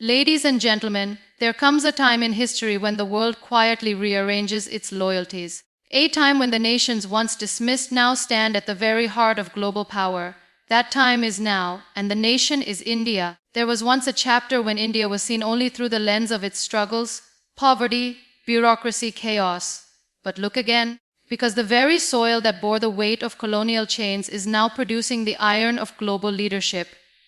Ladies and gentlemen, there comes a time in history when the world quietly rearranges its loyalties. A time when the nations once dismissed now stand at the very heart of global power. That time is now, and the nation is India. There was once a chapter when India was seen only through the lens of its struggles, poverty, bureaucracy, chaos. But look again, because the very soil that bore the weight of colonial chains is now producing the iron of global leadership.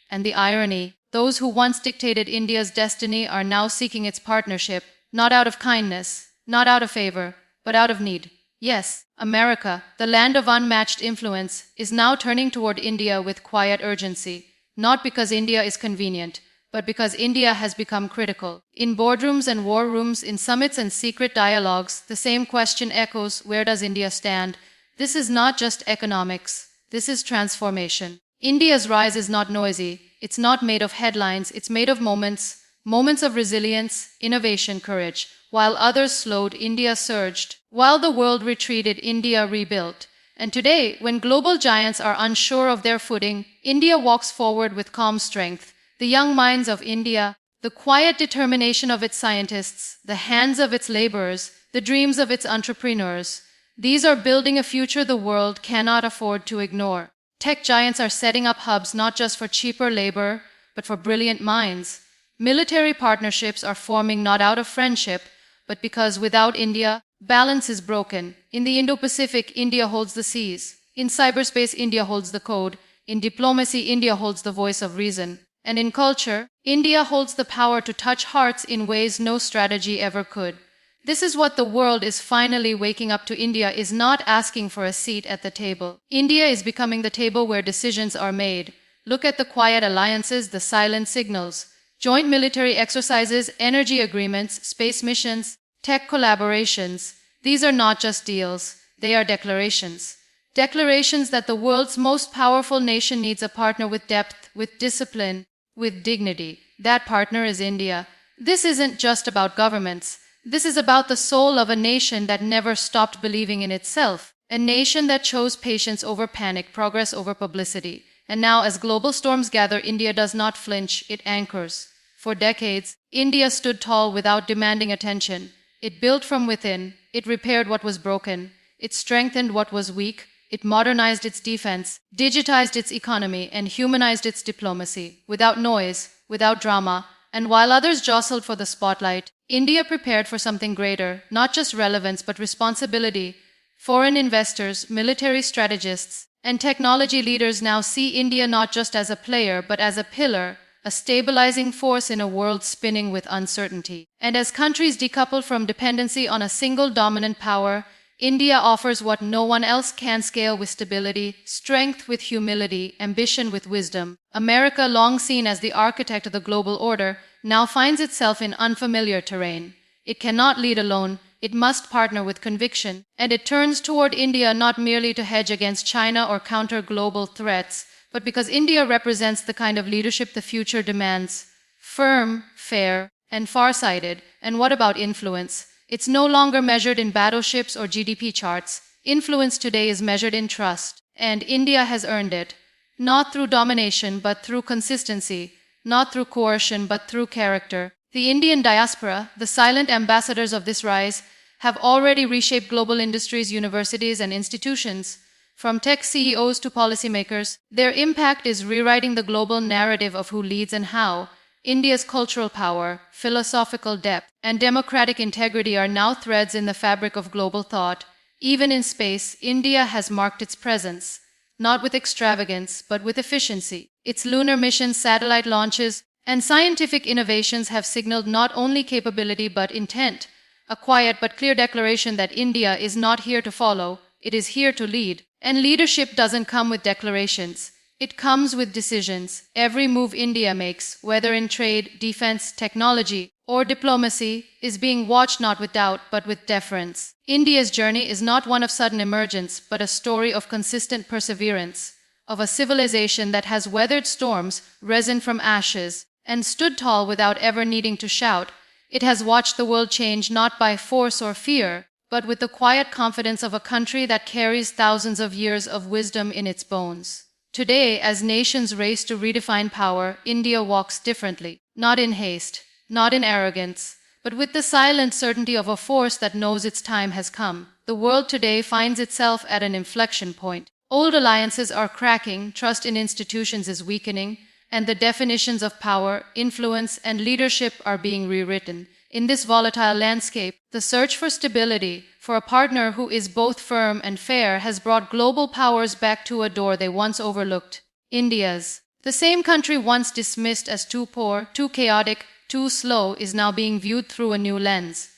And the irony, those who once dictated India's destiny are now seeking its partnership, not out of kindness, not out of favor, but out of need. Yes, America, the land of unmatched influence, is now turning toward India with quiet urgency, not because India is convenient, but because India has become critical. In boardrooms and war rooms, in summits and secret dialogues, the same question echoes: where does India stand? This is not just economics, this is transformation. India's rise is not noisy, it's not made of headlines, it's made of moments, moments of resilience, innovation, courage. While others slowed, India surged. While the world retreated, India rebuilt. And today, when global giants are unsure of their footing, India walks forward with calm strength. The young minds of India, the quiet determination of its scientists, the hands of its laborers, the dreams of its entrepreneurs, these are building a future the world cannot afford to ignore. Tech giants are setting up hubs not just for cheaper labor, but for brilliant minds. Military partnerships are forming not out of friendship, but because without India, balance is broken. In the Indo-Pacific, India holds the seas. In cyberspace, India holds the code. In diplomacy, India holds the voice of reason. And in culture, India holds the power to touch hearts in ways no strategy ever could. This is what the world is finally waking up to. India is not asking for a seat at the table. India is becoming the table where decisions are made. Look at the quiet alliances, the silent signals. Joint military exercises, energy agreements, space missions, tech collaborations. These are not just deals, they are declarations. Declarations that the world's most powerful nation needs a partner with depth, with discipline, with dignity. That partner is India. This isn't just about governments. This is about the soul of a nation that never stopped believing in itself. A nation that chose patience over panic, progress over publicity. And now, as global storms gather, India does not flinch, it anchors. For decades, India stood tall without demanding attention. It built from within, it repaired what was broken, it strengthened what was weak, it modernized its defense, digitized its economy, and humanized its diplomacy, without noise, without drama. And while others jostled for the spotlight, India prepared for something greater, not just relevance but responsibility. Foreign investors, military strategists, and technology leaders now see India not just as a player but as a pillar, a stabilizing force in a world spinning with uncertainty. And as countries decouple from dependency on a single dominant power, India offers what no one else can: scale with stability, strength with humility, ambition with wisdom. America, long seen as the architect of the global order, now finds itself in unfamiliar terrain. It cannot lead alone, it must partner with conviction, and it turns toward India not merely to hedge against China or counter global threats, but because India represents the kind of leadership the future demands: firm, fair, and far-sighted. And what about influence? It's no longer measured in battleships or GDP charts. Influence today is measured in trust, and India has earned it. Not through domination, but through consistency. Not through coercion, but through character. The Indian diaspora, the silent ambassadors of this rise, have already reshaped global industries, universities, and institutions. From tech CEOs to policymakers, their impact is rewriting the global narrative of who leads and how. India's cultural power, philosophical depth, and democratic integrity are now threads in the fabric of global thought. Even in space, India has marked its presence, not with extravagance, but with efficiency. Its lunar missions, satellite launches, and scientific innovations have signaled not only capability but intent, a quiet but clear declaration that India is not here to follow, it is here to lead. And leadership doesn't come with declarations. It comes with decisions. Every move India makes, whether in trade, defense, technology, or diplomacy, is being watched not with doubt, but with deference. India's journey is not one of sudden emergence, but a story of consistent perseverance, of a civilization that has weathered storms, risen from ashes, and stood tall without ever needing to shout. It has watched the world change not by force or fear, but with the quiet confidence of a country that carries thousands of years of wisdom in its bones. Today, as nations race to redefine power, India walks differently, not in haste, not in arrogance, but with the silent certainty of a force that knows its time has come. The world today finds itself at an inflection point. Old alliances are cracking, trust in institutions is weakening, and the definitions of power, influence, and leadership are being rewritten. In this volatile landscape, the search for stability, for a partner who is both firm and fair, has brought global powers back to a door they once overlooked. India's. The same country once dismissed as too poor, too chaotic, too slow is now being viewed through a new lens.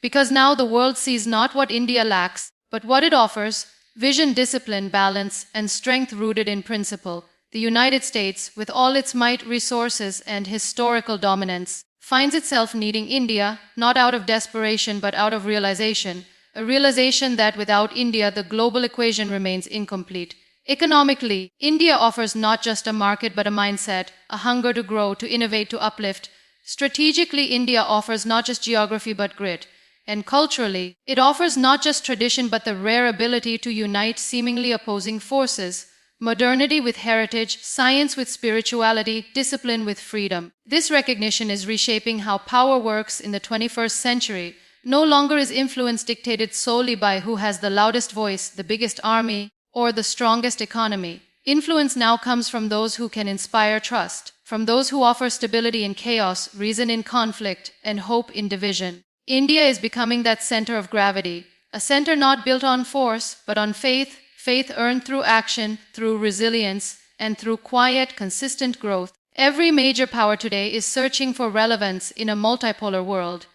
Because now the world sees not what India lacks, but what it offers: vision, discipline, balance, and strength rooted in principle. The United States, with all its might, resources, and historical dominance, finds itself needing India, not out of desperation but out of realization, a realization that without India the global equation remains incomplete. Economically, India offers not just a market but a mindset, a hunger to grow, to innovate, to uplift. Strategically, India offers not just geography but grit. And culturally, it offers not just tradition but the rare ability to unite seemingly opposing forces. Modernity with heritage, science with spirituality, discipline with freedom. This recognition is reshaping how power works in the 21st century. No longer is influence dictated solely by who has the loudest voice, the biggest army, or the strongest economy. Influence now comes from those who can inspire trust, from those who offer stability in chaos, reason in conflict, and hope in division. India is becoming that center of gravity, a center not built on force, but on faith, faith earned through action, through resilience, and through quiet, consistent growth. Every major power today is searching for relevance in a multipolar world.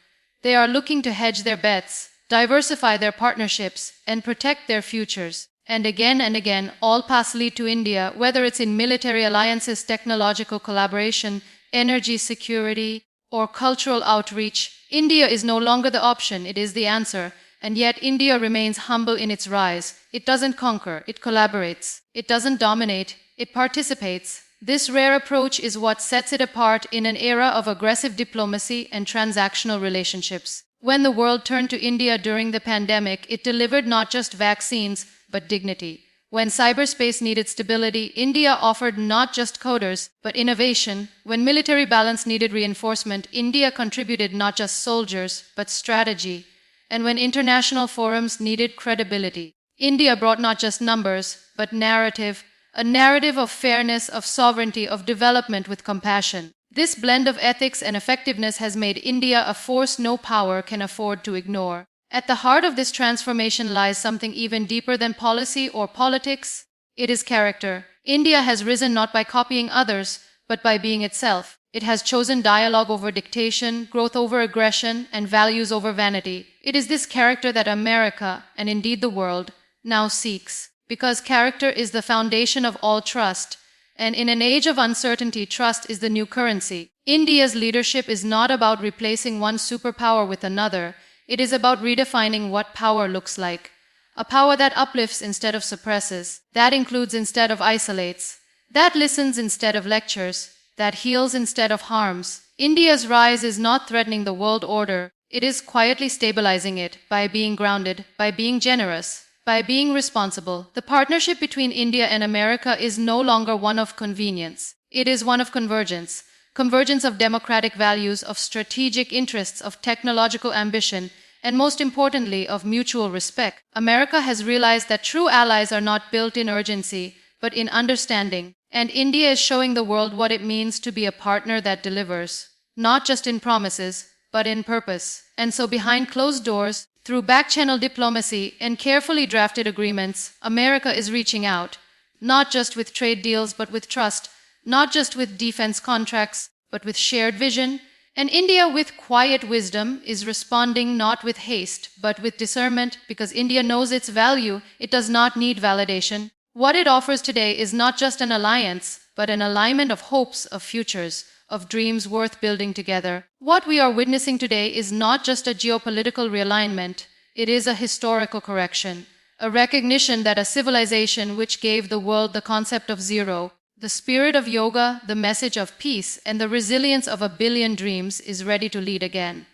They are looking to hedge their bets, diversify their partnerships, and protect their futures. And again, all paths lead to India, whether it's in military alliances, technological collaboration, energy security, or cultural outreach. India is no longer the option, it is the answer. And yet India remains humble in its rise. It doesn't conquer, it collaborates. It doesn't dominate, it participates. This rare approach is what sets it apart in an era of aggressive diplomacy and transactional relationships. When the world turned to India during the pandemic, it delivered not just vaccines, but dignity. When cyberspace needed stability, India offered not just coders, but innovation. When military balance needed reinforcement, India contributed not just soldiers, but strategy. And when international forums needed credibility, India brought not just numbers, but narrative, a narrative of fairness, of sovereignty, of development with compassion. This blend of ethics and effectiveness has made India a force no power can afford to ignore. At the heart of this transformation lies something even deeper than policy or politics. It is character. India has risen not by copying others, but by being itself. It has chosen dialogue over dictation, growth over aggression, and values over vanity. It is this character that America, and indeed the world, now seeks. Because character is the foundation of all trust, and in an age of uncertainty, trust is the new currency. India's leadership is not about replacing one superpower with another. It is about redefining what power looks like. A power that uplifts instead of suppresses, that includes instead of isolates, that listens instead of lectures, that heals instead of harms. India's rise is not threatening the world order. It is quietly stabilizing it by being grounded, by being generous, by being responsible. The partnership between India and America is no longer one of convenience. It is one of convergence. Convergence of democratic values, of strategic interests, of technological ambition, and most importantly, of mutual respect. America has realized that true allies are not built in urgency, but in understanding. And India is showing the world what it means to be a partner that delivers, not just in promises, but in purpose. And so behind closed doors, through back-channel diplomacy and carefully drafted agreements, America is reaching out, not just with trade deals, but with trust, not just with defense contracts, but with shared vision. And India, with quiet wisdom, is responding not with haste, but with discernment, because India knows its value. It does not need validation. What it offers today is not just an alliance, but an alignment of hopes, of futures, of dreams worth building together. What we are witnessing today is not just a geopolitical realignment, it is a historical correction, a recognition that a civilization which gave the world the concept of zero, the spirit of yoga, the message of peace, and the resilience of a billion dreams is ready to lead again.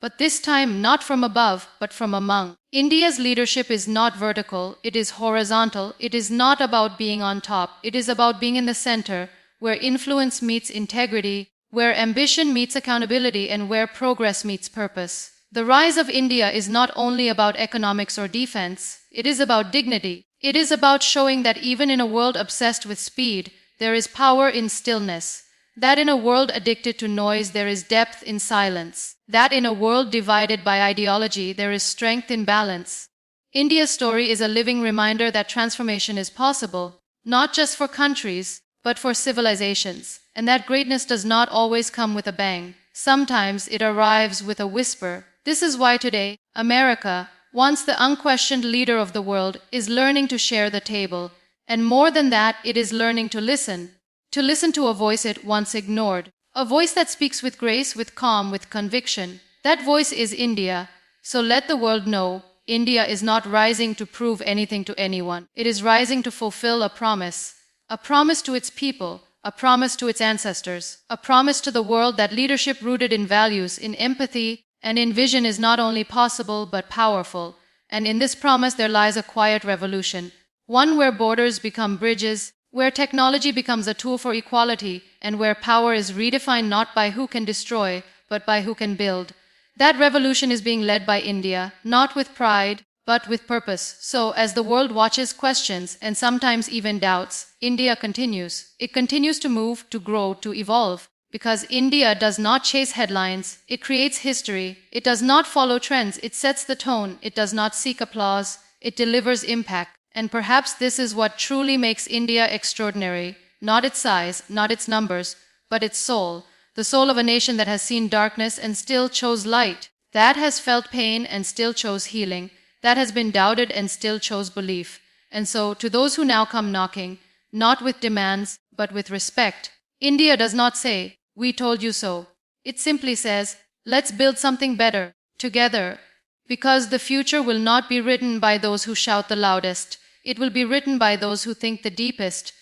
But this time not from above, but from among. India's leadership is not vertical, it is horizontal. It is not about being on top, it is about being in the center, where influence meets integrity, where ambition meets accountability, and where progress meets purpose. The rise of India is not only about economics or defense, it is about dignity. It is about showing that even in a world obsessed with speed, there is power in stillness. That in a world addicted to noise, there is depth in silence. That in a world divided by ideology, there is strength in balance. India's story is a living reminder that transformation is possible, not just for countries, but for civilizations, and that greatness does not always come with a bang. Sometimes it arrives with a whisper. This is why today, America, once the unquestioned leader of the world, is learning to share the table. And more than that, it is learning to listen. To listen to a voice it once ignored. A voice that speaks with grace, with calm, with conviction. That voice is India. So let the world know, India is not rising to prove anything to anyone. It is rising to fulfill a promise. A promise to its people, a promise to its ancestors, a promise to the world that leadership rooted in values, in empathy, and in vision is not only possible but powerful. And in this promise there lies a quiet revolution. One where borders become bridges, where technology becomes a tool for equality, and where power is redefined not by who can destroy, but by who can build. That revolution is being led by India, not with pride, but with purpose. So, as the world watches, questions, and sometimes even doubts, India continues. It continues to move, to grow, to evolve. Because India does not chase headlines, it creates history. It does not follow trends, it sets the tone. It does not seek applause, it delivers impact. And perhaps this is what truly makes India extraordinary. Not its size, not its numbers, but its soul. The soul of a nation that has seen darkness and still chose light. That has felt pain and still chose healing. That has been doubted and still chose belief. And so, to those who now come knocking, not with demands, but with respect, India does not say, "We told you so." It simply says, "Let's build something better, together." Because the future will not be written by those who shout the loudest. It will be written by those who think the deepest,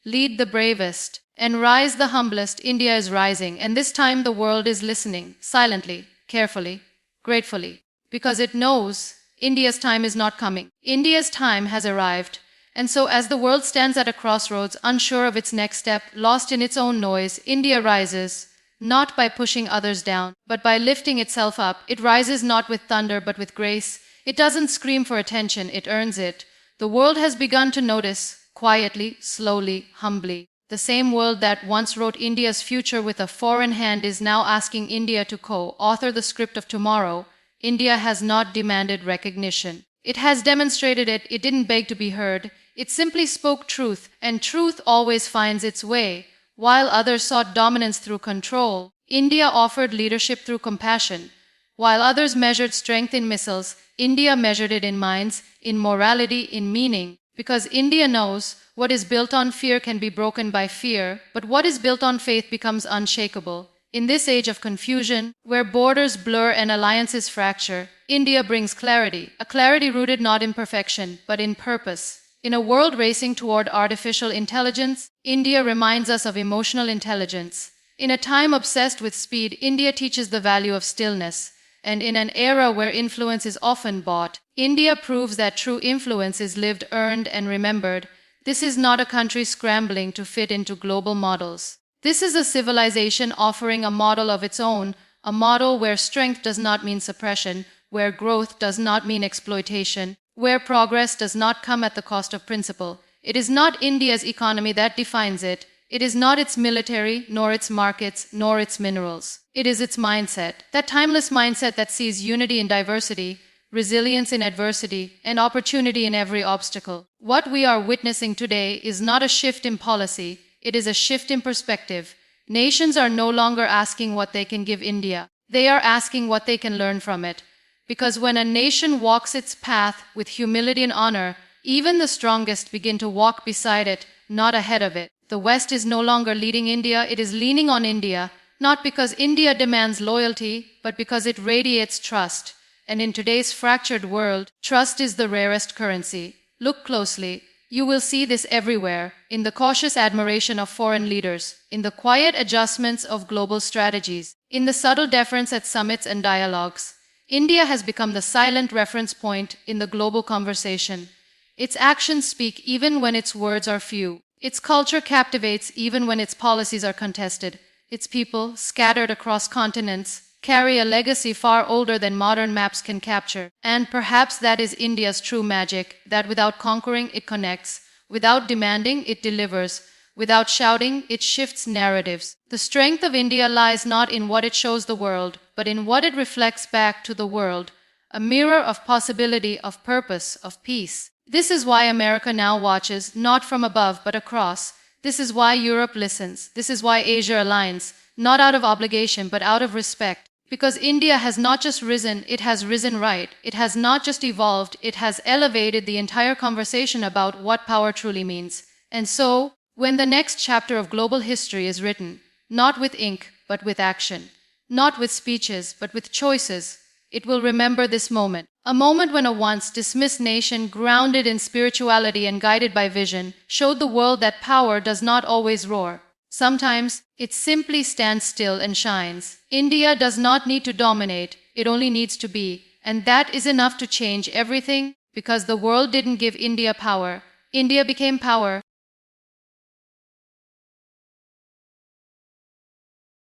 lead the bravest, and rise the humblest. India is rising, and this time the world is listening, silently, carefully, gratefully, because it knows India's time is not coming. India's time has arrived. And so as the world stands at a crossroads, unsure of its next step, lost in its own noise, India rises, not by pushing others down, but by lifting itself up. It rises not with thunder, but with grace. It doesn't scream for attention, it earns it. The world has begun to notice, quietly, slowly, humbly. The same world that once wrote India's future with a foreign hand is now asking India to co-author the script of tomorrow. India has not demanded recognition. It has demonstrated it. It didn't beg to be heard. It simply spoke truth, and truth always finds its way. While others sought dominance through control, India offered leadership through compassion. While others measured strength in missiles, India measured it in minds, in morality, in meaning. Because India knows what is built on fear can be broken by fear, but what is built on faith becomes unshakable. In this age of confusion, where borders blur and alliances fracture, India brings clarity, a clarity rooted not in perfection, but in purpose. In a world racing toward artificial intelligence, India reminds us of emotional intelligence. In a time obsessed with speed, India teaches the value of stillness. And in an era where influence is often bought, India proves that true influence is lived, earned, and remembered. This is not a country scrambling to fit into global models. This is a civilization offering a model of its own, a model where strength does not mean suppression, where growth does not mean exploitation, where progress does not come at the cost of principle. It is not India's economy that defines it. It is not its military, nor its markets, nor its minerals. It is its mindset, that timeless mindset that sees unity in diversity, resilience in adversity, and opportunity in every obstacle. What we are witnessing today is not a shift in policy, it is a shift in perspective. Nations are no longer asking what they can give India. They are asking what they can learn from it. Because when a nation walks its path with humility and honor, even the strongest begin to walk beside it, not ahead of it. The West is no longer leading India, it is leaning on India, not because India demands loyalty, but because it radiates trust. And in today's fractured world, trust is the rarest currency. Look closely. You will see this everywhere, in the cautious admiration of foreign leaders, in the quiet adjustments of global strategies, in the subtle deference at summits and dialogues. India has become the silent reference point in the global conversation. Its actions speak even when its words are few. Its culture captivates even when its policies are contested. Its people, scattered across continents, carry a legacy far older than modern maps can capture. And perhaps that is India's true magic, that without conquering it connects, without demanding it delivers, without shouting it shifts narratives. The strength of India lies not in what it shows the world, but in what it reflects back to the world, a mirror of possibility, of purpose, of peace. This is why America now watches, not from above but across. This is why Europe listens. This is why Asia aligns, not out of obligation but out of respect. Because India has not just risen, it has risen right. It has not just evolved, it has elevated the entire conversation about what power truly means. And so, when the next chapter of global history is written, not with ink, but with action, not with speeches, but with choices, it will remember this moment. A moment when a once dismissed nation, grounded in spirituality and guided by vision, showed the world that power does not always roar. Sometimes, it simply stands still and shines. India does not need to dominate, it only needs to be. And that is enough to change everything, because the world didn't give India power. India became power.